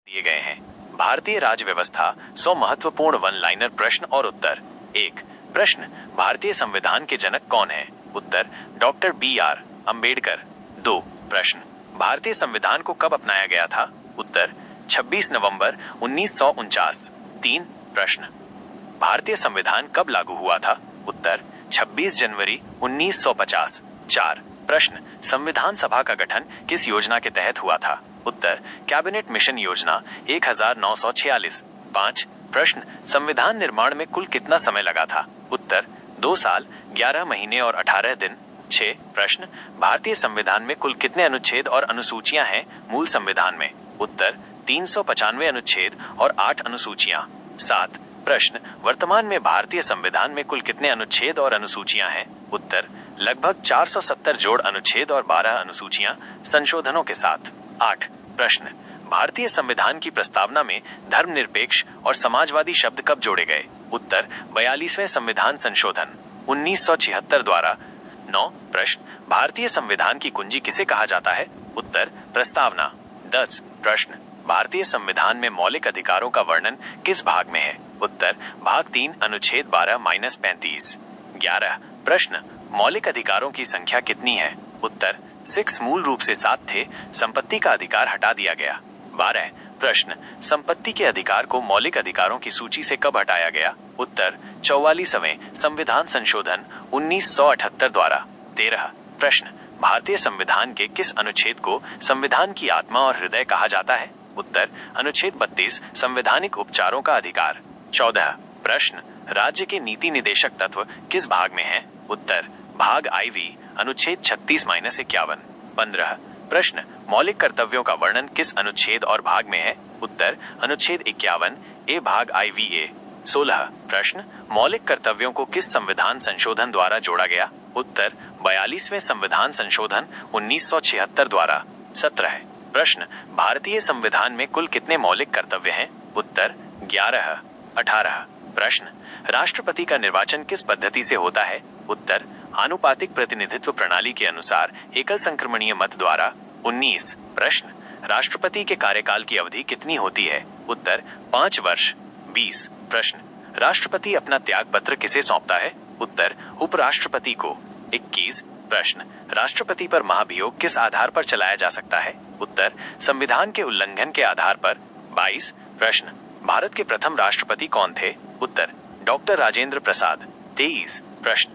दिए गए हैं। भारतीय राज्य व्यवस्था 100 महत्वपूर्ण वन लाइनर प्रश्न और उत्तर। 1 प्रश्न, भारतीय संविधान के जनक कौन है? उत्तर, डॉक्टर बी.आर. अंबेडकर। 2 प्रश्न, भारतीय संविधान को कब अपनाया गया था? उत्तर, 26 नवंबर 1949। 3 प्रश्न, भारतीय संविधान कब लागू हुआ था? उत्तर, 26 जनवरी 1950। 4 प्रश्न, संविधान सभा का गठन किस योजना के तहत हुआ था? उत्तर, कैबिनेट मिशन योजना 1946। 5 प्रश्न, संविधान निर्माण में कुल कितना समय लगा था? उत्तर, 2 साल 11 महीने और 18 दिन। 6 प्रश्न, भारतीय संविधान में कुल कितने अनुच्छेद और अनुसूचियां हैं मूल संविधान में? उत्तर, 395 अनुच्छेद और 8 अनुसूचियां। 7 प्रश्न, वर्तमान में भारतीय संविधान में कुल कितने अनुच्छेद और अनुसूचियां हैं? उत्तर, लगभग 470 जोड़ अनुच्छेद और 12 अनुसूचियां संशोधनों के साथ। 8 प्रश्न, भारतीय संविधान की प्रस्तावना में धर्मनिरपेक्ष और समाजवादी शब्द कब जोड़े गए? उत्तर, 42वें संविधान संशोधन 1976 द्वारा। 9 प्रश्न, भारतीय संविधान की कुंजी किसे कहा जाता है? उत्तर, प्रस्तावना। 10 प्रश्न, भारतीय संविधान में मौलिक अधिकारों का वर्णन किस भाग में है? उत्तर, भाग 3 अनुच्छेद 12-35। 11 प्रश्न, मौलिक अधिकारों की संख्या कितनी है? उत्तर, 6 मूल रूप से 7 थे, संपत्ति का अधिकार हटा दिया गया। 12 प्रश्न, संपत्ति के अधिकार को मौलिक अधिकारों की सूची से कब हटाया गया? उत्तर, 44वें संविधान संशोधन 1978 द्वारा। 13 प्रश्न, भारतीय संविधान के किस अनुच्छेद को संविधान की आत्मा और हृदय कहा जाता है? उत्तर, अनुच्छेद 32 संवैधानिक उपचारों का अधिकार। 14 प्रश्न, राज्य के नीति निदेशक तत्व किस भाग में है? उत्तर, भाग IV अनुच्छेद 36-51। 15 प्रश्न, मौलिक कर्तव्यों का वर्णन किस अनुच्छेद और भाग में है? उत्तर, अनुच्छेद 51A भाग IVA। 16 प्रश्न, मौलिक कर्तव्यों को किस संविधान संशोधन द्वारा जोड़ा गया? उत्तर, 42वें संविधान संशोधन 1976 द्वारा। 17 प्रश्न, भारतीय संविधान में कुल कितने मौलिक कर्तव्य हैं? उत्तर, 11। 18 प्रश्न, राष्ट्रपति का निर्वाचन किस पद्धति से होता है? उत्तर, आनुपातिक प्रतिनिधित्व प्रणाली के अनुसार एकल संक्रमणीय मत द्वारा। 19 प्रश्न, राष्ट्रपति के कार्यकाल की अवधि कितनी होती है? उत्तर, 5 वर्ष। 20 प्रश्न, राष्ट्रपति अपना त्याग पत्र किसे सौंपता है? उत्तर, उपराष्ट्रपति को। 21 प्रश्न, राष्ट्रपति पर महाभियोग किस आधार पर चलाया जा सकता है? उत्तर, संविधान के उल्लंघन के आधार पर। 22 प्रश्न, भारत के प्रथम राष्ट्रपति कौन थे? उत्तर, डॉक्टर राजेंद्र प्रसाद। 23 प्रश्न,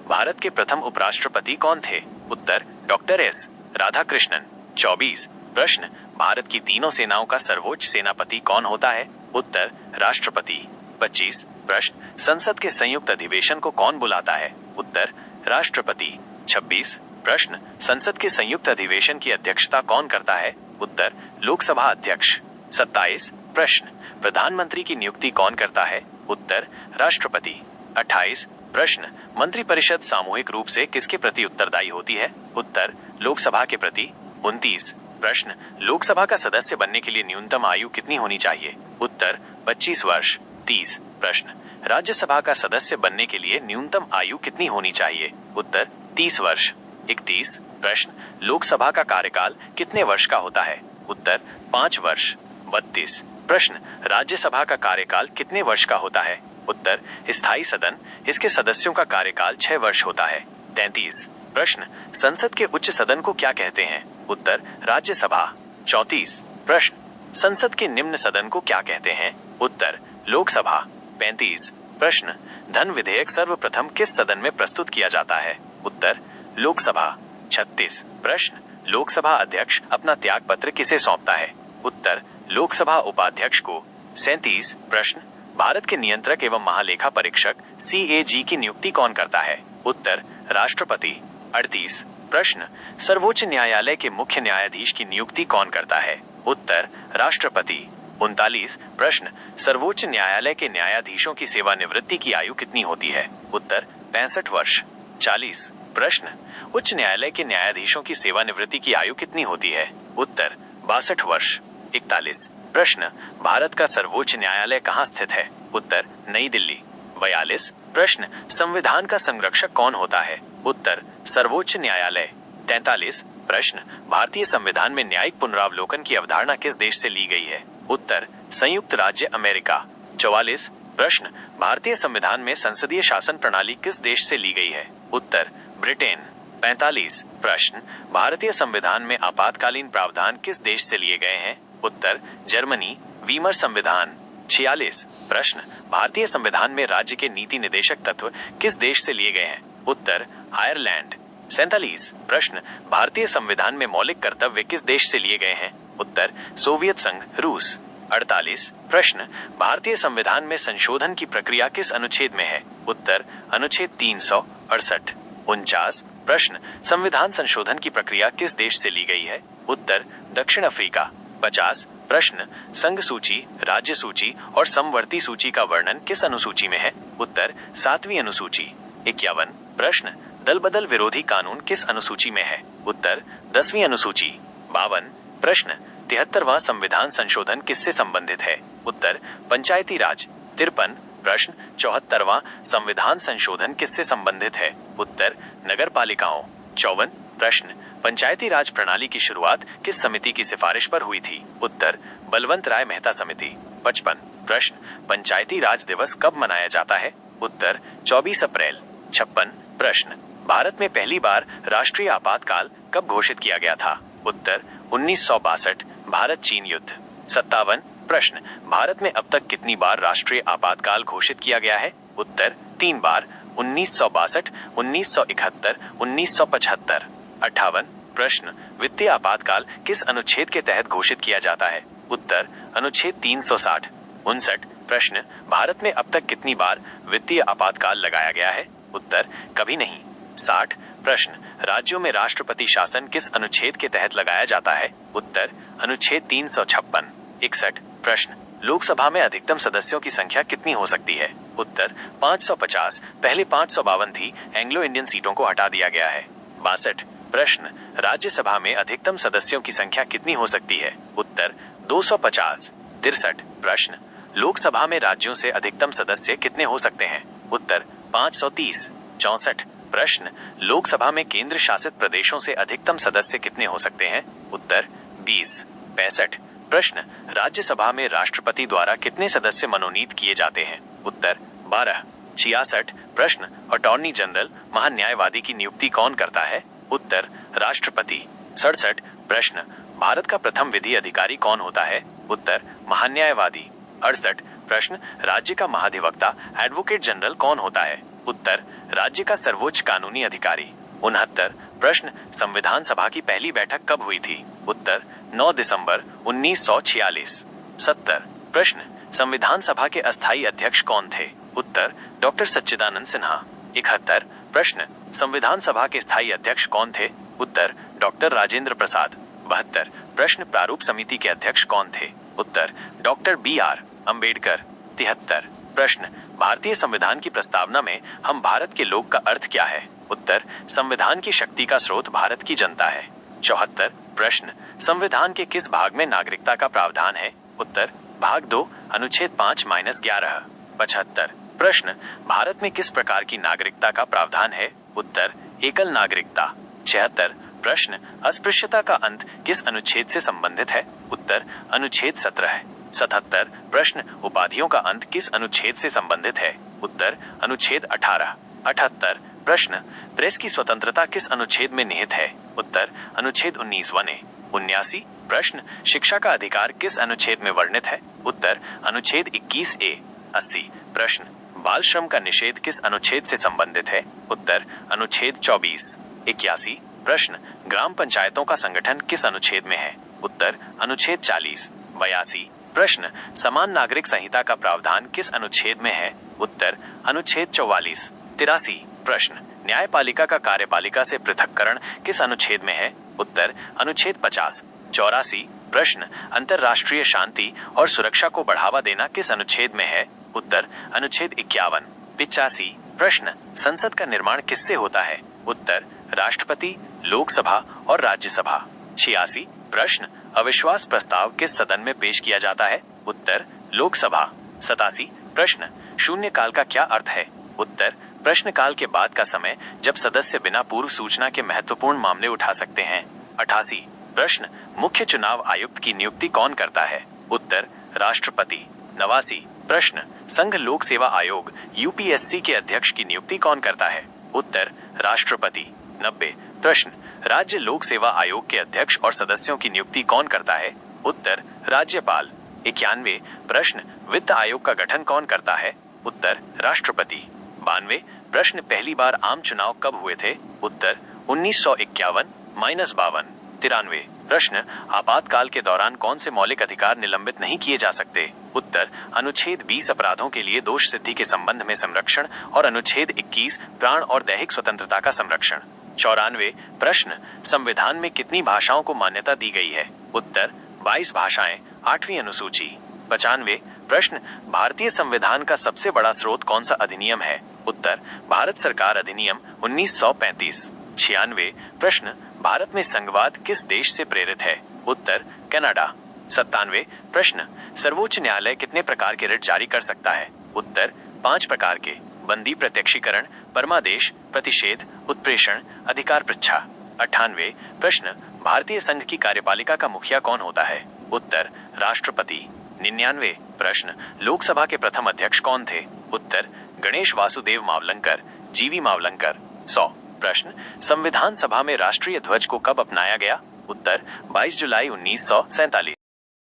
भारत के प्रथम उपराष्ट्रपति कौन थे? उत्तर, डॉक्टर एस राधाकृष्णन। 24 प्रश्न, भारत की तीनों सेनाओं का सर्वोच्च सेनापति कौन होता है? उत्तर, राष्ट्रपति। 25 प्रश्न, संसद के संयुक्त अधिवेशन को कौन बुलाता है? उत्तर, राष्ट्रपति। 26 प्रश्न, संसद के संयुक्त अधिवेशन की अध्यक्षता कौन करता है? उत्तर, लोकसभा अध्यक्ष। 27 प्रश्न, प्रधानमंत्री की नियुक्ति कौन करता है? उत्तर, राष्ट्रपति। 28 प्रश्न, मंत्रिपरिषद सामूहिक रूप से किसके प्रति उत्तरदायी होती है? उत्तर, लोकसभा के प्रति। 29 प्रश्न, लोकसभा का सदस्य बनने के लिए न्यूनतम आयु कितनी होनी चाहिए? उत्तर, 25 वर्ष। 30 प्रश्न, राज्यसभा का सदस्य बनने के लिए न्यूनतम आयु कितनी होनी चाहिए? उत्तर, 30 वर्ष। 31 प्रश्न, लोकसभा का कार्यकाल कितने वर्ष का होता है? उत्तर, 5 वर्ष। 32 प्रश्न, राज्यसभा का कार्यकाल कितने वर्ष का होता है? उत्तर, स्थायी सदन, इसके सदस्यों का कार्यकाल 6 वर्ष होता है। 33 प्रश्न, संसद के उच्च सदन को क्या कहते हैं? उत्तर, राज्यसभा। 34 प्रश्न, संसद के निम्न सदन को क्या कहते हैं? उत्तर, लोकसभा। 35 प्रश्न, धन विधेयक सर्वप्रथम किस सदन में प्रस्तुत किया जाता है? उत्तर, लोकसभा। 36 प्रश्न, लोकसभा अध्यक्ष अपना त्याग पत्र किसे सौंपता है? उत्तर, लोकसभा उपाध्यक्ष को। 37 प्रश्न, भारत के नियंत्रक एवं महालेखा परीक्षक CAG की नियुक्ति कौन करता है? उत्तर, राष्ट्रपति। 38 प्रश्न, सर्वोच्च न्यायालय के मुख्य न्यायाधीश की नियुक्ति कौन करता है? उत्तर, राष्ट्रपति। 39 प्रश्न, सर्वोच्च न्यायालय के न्यायाधीशों की सेवानिवृत्ति की आयु कितनी होती है? उत्तर, 65 वर्ष। 40 प्रश्न, उच्च न्यायालय के न्यायाधीशों की सेवानिवृत्ति की आयु कितनी होती है? उत्तर, 62 वर्ष। 41 प्रश्न, भारत का सर्वोच्च न्यायालय कहाँ स्थित है? उत्तर, नई दिल्ली। 42 प्रश्न, संविधान का संरक्षक कौन होता है? उत्तर, सर्वोच्च न्यायालय। 43 प्रश्न, भारतीय संविधान में न्यायिक पुनरावलोकन की अवधारणा किस देश से ली गई है? उत्तर संयुक्त राज्य अमेरिका। 44 प्रश्न भारतीय संविधान में संसदीय शासन प्रणाली किस देश से ली गई है? उत्तर ब्रिटेन। 45 प्रश्न भारतीय संविधान में आपातकालीन प्रावधान किस देश से लिए गए हैं? उत्तर जर्मनी, वीमर संविधान। 46 प्रश्न भारतीय संविधान में राज्य के नीति निदेशक तत्व किस देश से लिए गए हैं? उत्तर आयरलैंड। 47 प्रश्न भारतीय संविधान में मौलिक कर्तव्य किस देश से लिए गए हैं? उत्तर सोवियत संघ, रूस। 48 प्रश्न भारतीय संविधान में संशोधन की प्रक्रिया किस अनुच्छेद में है? उत्तर अनुच्छेद 368। 49 प्रश्न संविधान संशोधन की प्रक्रिया किस देश से ली गई है? उत्तर दक्षिण अफ्रीका। 50 प्रश्न संघ सूची, राज्य सूची और समवर्ती सूची का वर्णन किस अनुसूची में है? उत्तर 7वीं अनुसूची। 51 प्रश्न दल बदल विरोधी कानून किस अनुसूची में है? उत्तर 10वीं अनुसूची। 52 प्रश्न 73वां संविधान संशोधन किससे संबंधित है? उत्तर पंचायती राज। 53 प्रश्न 74वां संविधान संशोधन किससे संबंधित है? उत्तर नगर पालिकाओं। 54 प्रश्न पंचायती राज प्रणाली की शुरुआत किस समिति की सिफारिश पर हुई थी? उत्तर बलवंत राय मेहता समिति। 55 प्रश्न पंचायती राज दिवस कब मनाया जाता है? उत्तर 24 अप्रैल। 56 प्रश्न भारत में पहली बार राष्ट्रीय आपातकाल कब घोषित किया गया था? उत्तर 1962 भारत चीन युद्ध। 57 प्रश्न भारत में अब तक कितनी बार राष्ट्रीय आपातकाल घोषित किया गया है? उत्तर 3 बार, 1962, 1971, 1975। 58 प्रश्न वित्तीय आपातकाल किस अनुच्छेद के तहत घोषित किया जाता है? उत्तर अनुच्छेद 360। 59 प्रश्न भारत में अब तक कितनी बार वित्तीय आपातकाल लगाया गया है? उत्तर कभी नहीं। 60 प्रश्न राज्यों में राष्ट्रपति शासन किस अनुच्छेद के तहत लगाया जाता है? उत्तर अनुच्छेद 356। 61 प्रश्न लोकसभा में अधिकतम सदस्यों की संख्या कितनी हो सकती है? उत्तर 550। पहले 552 थी, एंग्लो इंडियन सीटों को हटा दिया गया है। 62 प्रश्न राज्यसभा में अधिकतम सदस्यों की संख्या कितनी हो सकती है? उत्तर 250। 63 प्रश्न लोकसभा में राज्यों से अधिकतम सदस्य कितने हो सकते हैं? उत्तर 530। 64 प्रश्न लोकसभा में केंद्र शासित प्रदेशों से अधिकतम सदस्य कितने हो सकते हैं? उत्तर 20। 65 प्रश्न राज्यसभा में राष्ट्रपति द्वारा कितने सदस्य मनोनीत किए जाते हैं? उत्तर 12। 66 प्रश्न अटॉर्नी जनरल महान्यायवादी की नियुक्ति कौन करता है? उत्तर राष्ट्रपति। 67 प्रश्न भारत का प्रथम विधि अधिकारी कौन होता है? उत्तर महान्यायवादी। 68 प्रश्न राज्य का महाधिवक्ता एडवोकेट जनरल कौन होता है? उत्तर राज्य का सर्वोच्च कानूनी अधिकारी। 69 प्रश्न संविधान सभा की पहली बैठक कब हुई थी? उत्तर 9 दिसंबर 1946। 70 प्रश्न संविधान सभा के अस्थायी अध्यक्ष कौन थे? उत्तर डॉक्टर सच्चिदानंद सिन्हा। 71 प्रश्न संविधान सभा के स्थायी अध्यक्ष कौन थे? उत्तर डॉक्टर राजेंद्र प्रसाद। 72 प्रश्न प्रारूप समिति के अध्यक्ष कौन थे? उत्तर डॉक्टर BR अंबेडकर। 73 प्रश्न भारतीय संविधान की प्रस्तावना में हम भारत के लोग का अर्थ क्या है? उत्तर संविधान की शक्ति का स्रोत भारत की जनता है। 74 प्रश्न संविधान के किस भाग में नागरिकता का प्रावधान है? उत्तर भाग 2 अनुच्छेद 5-11। 75 प्रश्न भारत में किस प्रकार की नागरिकता का प्रावधान है? उत्तर एकल नागरिकता। 76 प्रश्न अस्पृश्यता का अंत किस अनुच्छेद से संबंधित है? उत्तर अनुच्छेद 17। 77 प्रश्न उपाधियों का अंत किस अनुच्छेद से संबंधित है? उत्तर अनुच्छेद 18। 78 प्रश्न प्रेस की स्वतंत्रता किस अनुच्छेद में निहित है? उत्तर अनुच्छेद 19 ए। 79 प्रश्न शिक्षा का अधिकार किस अनुच्छेद में वर्णित है? उत्तर अनुच्छेद 21A। 80 प्रश्न बाल श्रम का निषेध किस अनुच्छेद से संबंधित है? उत्तर अनुच्छेद 24। 81 प्रश्न ग्राम पंचायतों का संगठन किस अनुच्छेद में है? उत्तर अनुच्छेद 40। 82 प्रश्न समान नागरिक संहिता का प्रावधान किस अनुच्छेद में है? उत्तर अनुच्छेद 44। 83 प्रश्न न्यायपालिका का कार्यपालिका से पृथक्करण किस अनुच्छेद में है? उत्तर अनुच्छेद 50। 84 प्रश्न अंतरराष्ट्रीय शांति और सुरक्षा को बढ़ावा देना किस अनुच्छेद में है? उत्तर अनुच्छेद 51। 85 प्रश्न संसद का निर्माण किससे होता है? उत्तर राष्ट्रपति, लोकसभा और राज्यसभा। 86 प्रश्न अविश्वास प्रस्ताव किस सदन में पेश किया जाता है? उत्तर लोकसभा। 87 प्रश्न शून्यकाल का क्या अर्थ है? उत्तर प्रश्नकाल के बाद का समय जब सदस्य बिना पूर्व सूचना के महत्वपूर्ण मामले उठा सकते हैं। 88 प्रश्न मुख्य चुनाव आयुक्त की नियुक्ति कौन करता है? उत्तर राष्ट्रपति। 89 प्रश्न, संघ लोक सेवा आयोग यूपीएससी के अध्यक्ष की नियुक्ति कौन करता है? उत्तर, राष्ट्रपति। 90 प्रश्न, राज्य लोक सेवा आयोग के अध्यक्ष और सदस्यों की नियुक्ति कौन करता है? उत्तर, राज्यपाल। 91 प्रश्न, वित्त आयोग का गठन कौन करता है? उत्तर, राष्ट्रपति। 92 प्रश्न, पहली बार आम चुनाव कब हुए थे? उत्तर, 1951-52। 93 प्रश्न, आपातकाल के दौरान कौन से मौलिक अधिकार निलंबित नहीं किए जा सकते? उत्तर, अनुच्छेद 20 अपराधों के लिए दोष सिद्धि के संबंध में संरक्षण और अनुच्छेद 21 प्राण और दैहिक स्वतंत्रता का संरक्षण। 94 प्रश्न, संविधान में कितनी भाषाओं को मान्यता दी गई है? उत्तर, 22 भाषाएं, 8वीं अनुसूची। 95 प्रश्न, भारतीय संविधान का सबसे बड़ा स्रोत कौन सा अधिनियम है? उत्तर, भारत सरकार अधिनियम 1935। 96 प्रश्न, भारत में संघवाद किस देश से प्रेरित है? उत्तर, कनाडा। 97 प्रश्न, सर्वोच्च न्यायालय कितने प्रकार के रिट जारी कर सकता है? उत्तर, 5 प्रकार के, बंदी प्रत्यक्षीकरण, परमादेश, प्रतिषेध, उत्प्रेषण, अधिकार पृच्छा। 98 प्रश्न, भारतीय संघ की कार्यपालिका का मुखिया कौन होता है? उत्तर, राष्ट्रपति। 99 प्रश्न, लोकसभा के प्रथम अध्यक्ष कौन थे? उत्तर, गणेश वासुदेव मावलंकर, जीवी मावलंकर। 100 प्रश्न, संविधान सभा में राष्ट्रीय ध्वज को कब अपनाया गया? उत्तर, 22 जुलाई 1947।